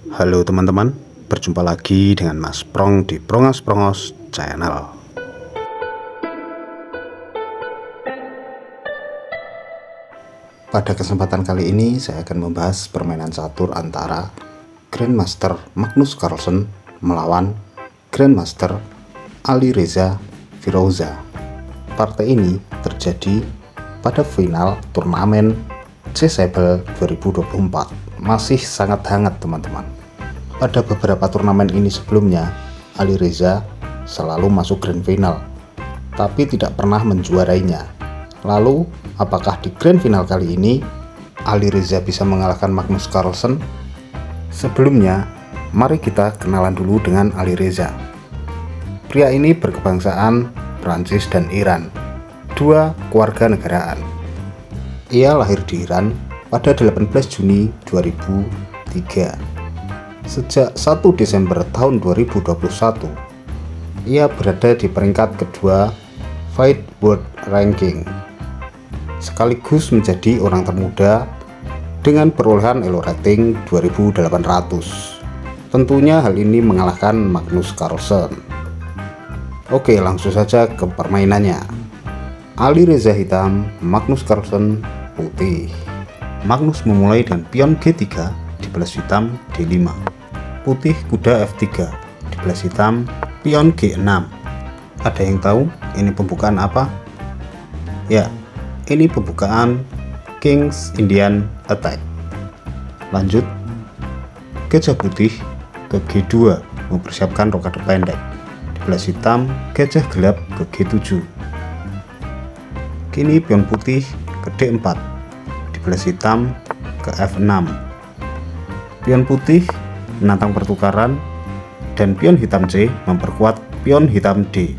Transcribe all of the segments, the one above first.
Halo teman-teman, berjumpa lagi dengan Mas Prong di Prongos Channel. Pada kesempatan kali ini saya akan membahas permainan catur antara Grandmaster Magnus Carlsen melawan Grandmaster Alireza Firouzja. Partai ini terjadi pada final turnamen Chessable 2024. Masih sangat hangat teman-teman. Pada beberapa turnamen ini sebelumnya, Alireza selalu masuk grand final, tapi tidak pernah menjuarainya. Lalu, apakah di grand final kali ini Alireza bisa mengalahkan Magnus Carlsen? Sebelumnya, mari kita kenalan dulu dengan Alireza. Pria ini berkebangsaan Prancis dan Iran, dua keluarga negaraan. Ia lahir di Iran pada 18 Juni 2003. Sejak 1 Desember tahun 2021, ia berada di peringkat kedua FIDE World Ranking, sekaligus menjadi orang termuda dengan perolehan Elo Rating 2800. Tentunya hal ini mengalahkan Magnus Carlsen. Oke, langsung saja ke permainannya. Alireza hitam, Magnus Carlsen putih. Magnus memulai dengan pion G3 dibalas hitam D5. Putih kuda F3 dibalas hitam pion G6. Ada yang tahu ini pembukaan apa? Ya, ini pembukaan King's Indian Attack. Lanjut, gajah putih ke G2 mempersiapkan rokade pendek. Dibalas hitam gajah gelap ke G7. Kini pion putih ke D4 dibalas hitam ke F6. Pion putih menantang pertukaran dan pion hitam C memperkuat pion hitam D.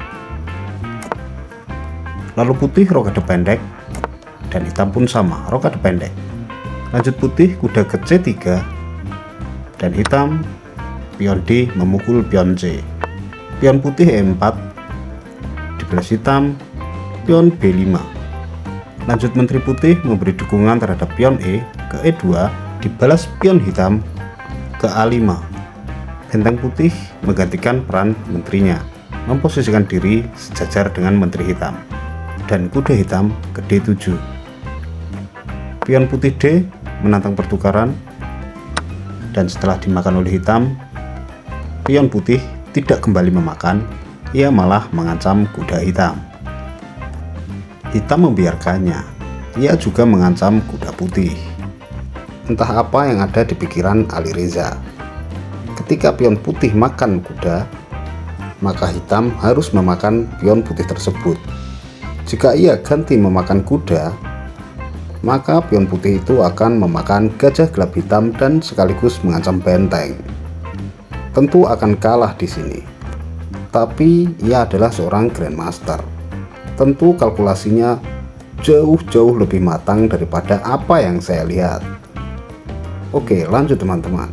Lalu putih rokade pendek dan hitam pun sama, rokade pendek. Lanjut putih kuda ke C3 dan hitam pion D memukul pion C. Pion putih E4 dibalas hitam pion B5. Lanjut menteri putih memberi dukungan terhadap pion E ke E2 dibalas pion hitam ke A5. Benteng putih menggantikan peran menterinya, memposisikan diri sejajar dengan menteri hitam, dan kuda hitam ke D7. Pion putih D menantang pertukaran, dan setelah dimakan oleh hitam, pion putih tidak kembali memakan, ia malah mengancam kuda hitam. Hitam membiarkannya, ia juga mengancam kuda putih. Entah apa yang ada di pikiran Alireza. Ketika pion putih makan kuda, maka hitam harus memakan pion putih tersebut. Jika ia ganti memakan kuda, maka pion putih itu akan memakan gajah gelap hitam dan sekaligus mengancam benteng. Tentu akan kalah di sini. Tapi ia adalah seorang Grandmaster. Tentu kalkulasinya jauh-jauh lebih matang daripada apa yang saya lihat. Oke, lanjut teman-teman.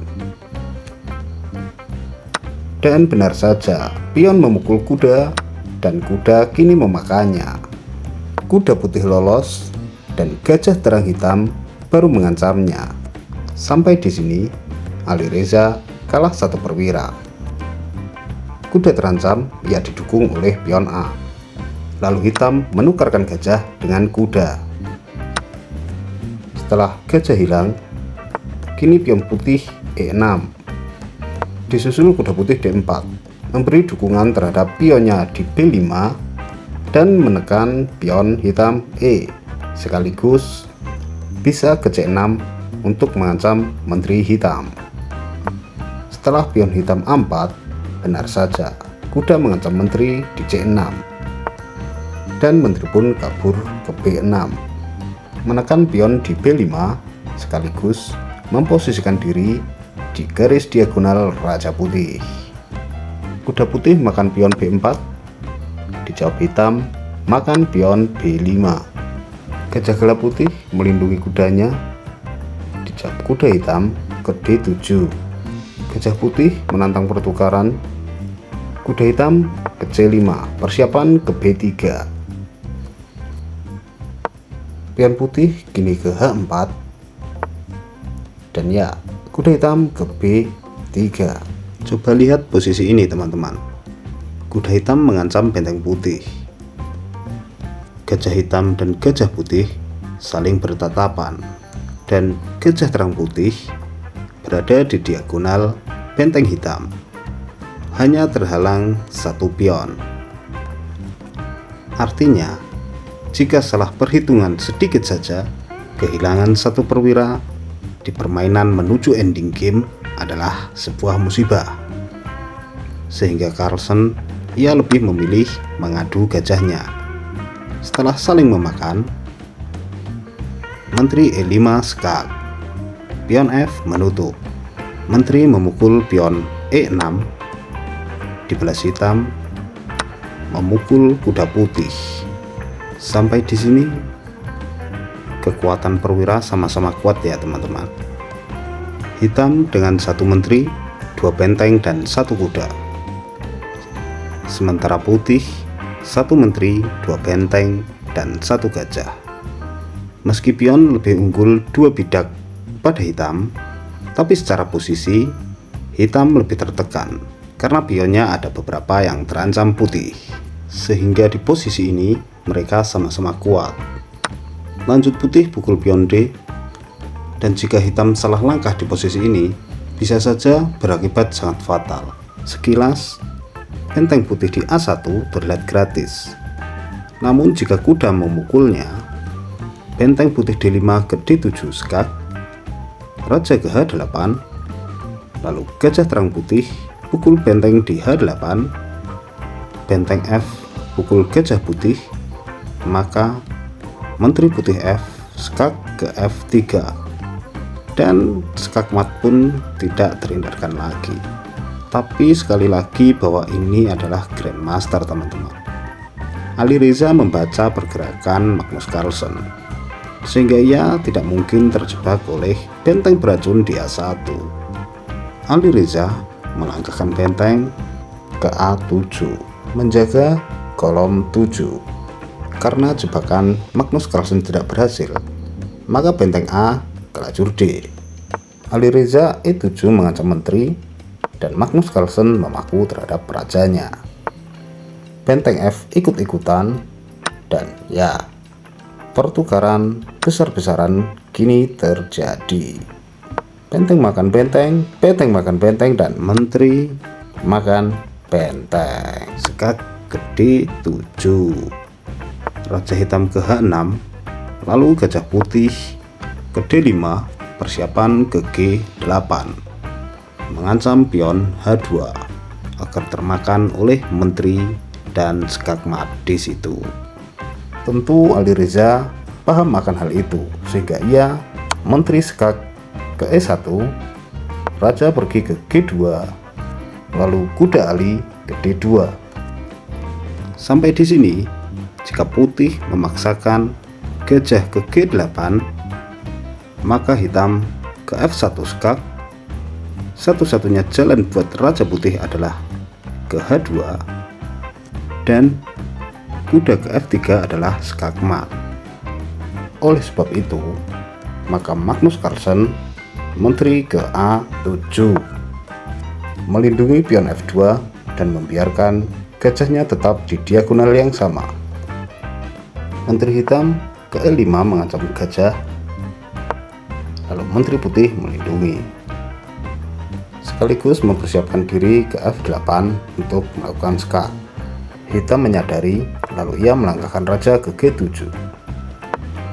Dan benar saja, pion memukul kuda dan kuda kini memakannya. Kuda putih lolos dan gajah terang hitam baru mengancamnya. Sampai di sini, Alireza kalah 1 perwira. Kuda terancam, ia didukung oleh pion A. Lalu hitam menukarkan gajah dengan kuda. Setelah gajah hilang, kini pion putih E6. Disusul kuda putih D4, memberi dukungan terhadap pionnya di B5 dan menekan pion hitam E, sekaligus bisa ke C6 untuk mengancam menteri hitam. Setelah pion hitam A4, benar saja kuda mengancam menteri di C6. Dan menteri pun kabur ke B6, menekan pion di B5 sekaligus memposisikan diri di garis diagonal raja putih. Kuda putih makan pion B4, dijawab hitam makan pion B5. Gajah gelap putih melindungi kudanya, dijawab kuda hitam ke D7. Gajah putih menantang pertukaran, kuda hitam ke C5, persiapan ke B3. Pion putih kini ke H4, dan ya, kuda hitam ke B F3. Coba lihat posisi ini teman-teman. Kuda hitam mengancam benteng putih. Gajah hitam dan gajah putih saling bertatapan, dan gajah terang putih berada di diagonal benteng hitam, hanya terhalang satu pion. Artinya, jika salah perhitungan sedikit saja, kehilangan satu perwira di permainan menuju ending game adalah sebuah musibah. Sehingga Carlsen ia lebih memilih mengadu gajahnya. Setelah saling memakan, Menteri E5 skak, pion F menutup. Menteri memukul pion E6, dibelas hitam memukul kuda putih. Sampai di sini kekuatan perwira sama-sama kuat ya teman-teman. Hitam dengan satu menteri, dua benteng dan satu kuda. Sementara putih, satu menteri, dua benteng dan satu gajah. Meski pion lebih unggul dua bidak pada hitam, tapi secara posisi hitam lebih tertekan karena pionnya ada beberapa yang terancam putih. Sehingga di posisi ini mereka sama-sama kuat. Lanjut putih pukul pion D, dan jika hitam salah langkah di posisi ini, bisa saja berakibat sangat fatal. Sekilas, benteng putih di A1 terlihat gratis. Namun jika kuda memukulnya, benteng putih D5 ke D7 skak, raja ke H8, lalu gajah terang putih pukul benteng di H8, benteng F pukul gajah putih, maka menteri putih F skak ke F3, dan skak mat pun tidak terhindarkan lagi. Tapi sekali lagi bahwa ini adalah Grandmaster teman-teman. Alireza membaca pergerakan Magnus Carlsen, sehingga ia tidak mungkin terjebak oleh benteng beracun di A1. Alireza melangkahkan benteng ke A7, menjaga kolom 7. Karena jebakan Magnus Carlsen tidak berhasil, maka benteng A ke lajur D. Alireza E7 mengancam menteri, dan Magnus Carlsen memaku terhadap rajanya. Benteng F ikut-ikutan, dan ya, pertukaran besar-besaran kini terjadi. Benteng makan benteng, benteng makan benteng, dan menteri makan benteng. Skak ke D7, raja hitam ke H6, lalu gajah putih ke D5, persiapan ke G8, mengancam pion H2 agar termakan oleh menteri dan skak mat di situ. Tentu Alireza paham akan hal itu, sehingga ia menteri skak ke E1, raja pergi ke G2, lalu kuda Ali ke D2. Sampai di sini, jika putih memaksakan gajah ke G8, maka hitam ke F1 skak. Satu-satunya jalan buat raja putih adalah ke H2, dan kuda ke F3 adalah skak mat. Oleh sebab itu, maka Magnus Carlsen menteri ke A7, melindungi pion F2 dan membiarkan gajahnya tetap di diagonal yang sama. Menteri hitam ke E5 mengancam gajah, lalu menteri putih melindungi, sekaligus mempersiapkan diri ke F8 untuk melakukan skak. Hitam menyadari, lalu ia melangkahkan raja ke G7.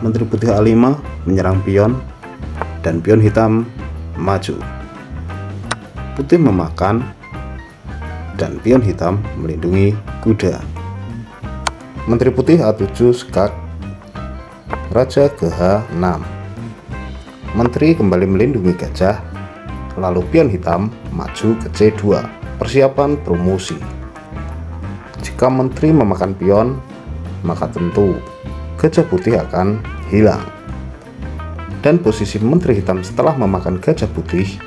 Menteri putih A5 menyerang pion, dan pion hitam maju. Putih memakan, dan pion hitam melindungi kuda. Menteri putih A7 skak, raja ke H6. Menteri kembali melindungi gajah, lalu pion hitam maju ke C2, persiapan promosi. Jika menteri memakan pion, maka tentu gajah putih akan hilang. Dan posisi menteri hitam setelah memakan gajah putih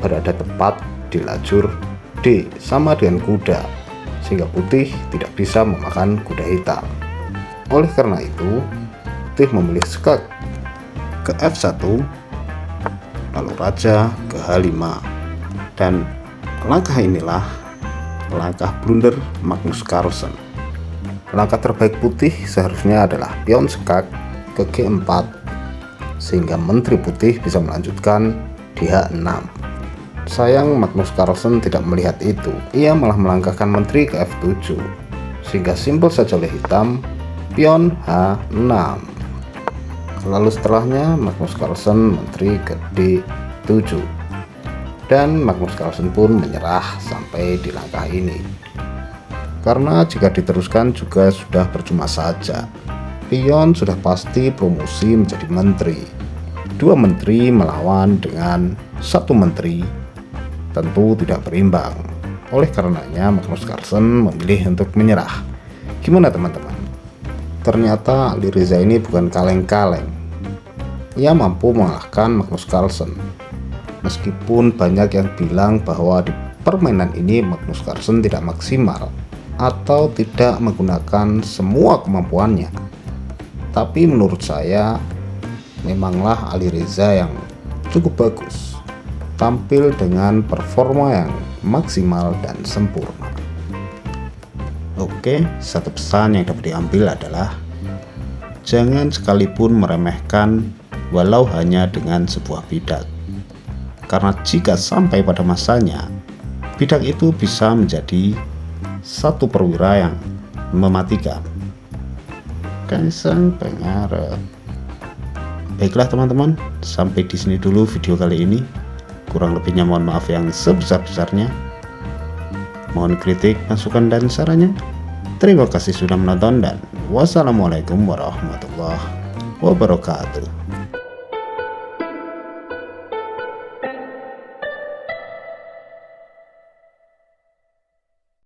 berada tepat di lajur D sama dengan kuda, sehingga putih tidak bisa memakan kuda hitam. Oleh karena itu, putih memilih skak ke F1, lalu raja ke H5, Dan langkah inilah langkah blunder Magnus Carlsen. Langkah terbaik putih seharusnya adalah pion sekak ke G4 sehingga Menteri Putih bisa melanjutkan di H6. Sayang Magnus Carlsen tidak melihat itu. Ia malah melangkahkan Menteri ke F7 sehingga simpel saja oleh hitam pion H6. Lalu setelahnya Magnus Carlsen Menteri ke D7 dan Magnus Carlsen pun menyerah sampai di langkah ini. Karena jika diteruskan juga sudah percuma saja. Pion sudah pasti promosi menjadi menteri. Dua menteri melawan dengan satu menteri tentu tidak berimbang. Oleh karenanya Magnus Carlsen memilih untuk menyerah. Gimana teman-teman? Ternyata Ali Reza ini bukan kaleng-kaleng. Ia mampu mengalahkan Magnus Carlsen. Meskipun banyak yang bilang bahwa di permainan ini Magnus Carlsen tidak maksimal atau tidak menggunakan semua kemampuannya, tapi menurut saya memanglah Ali Reza yang cukup bagus, tampil dengan performa yang maksimal dan sempurna. Oke, satu pesan yang dapat diambil adalah jangan sekalipun meremehkan walau hanya dengan sebuah bidak. Karena jika sampai pada masanya, bidak itu bisa menjadi satu perwira yang mematikan. Kaisang Pangarep. Baiklah teman-teman, sampai di sini dulu video kali ini. Kurang lebihnya mohon maaf yang sebesar-besarnya. Mohon kritik, masukan, dan sarannya. Terima kasih sudah menonton dan wassalamualaikum warahmatullahi wabarakatuh.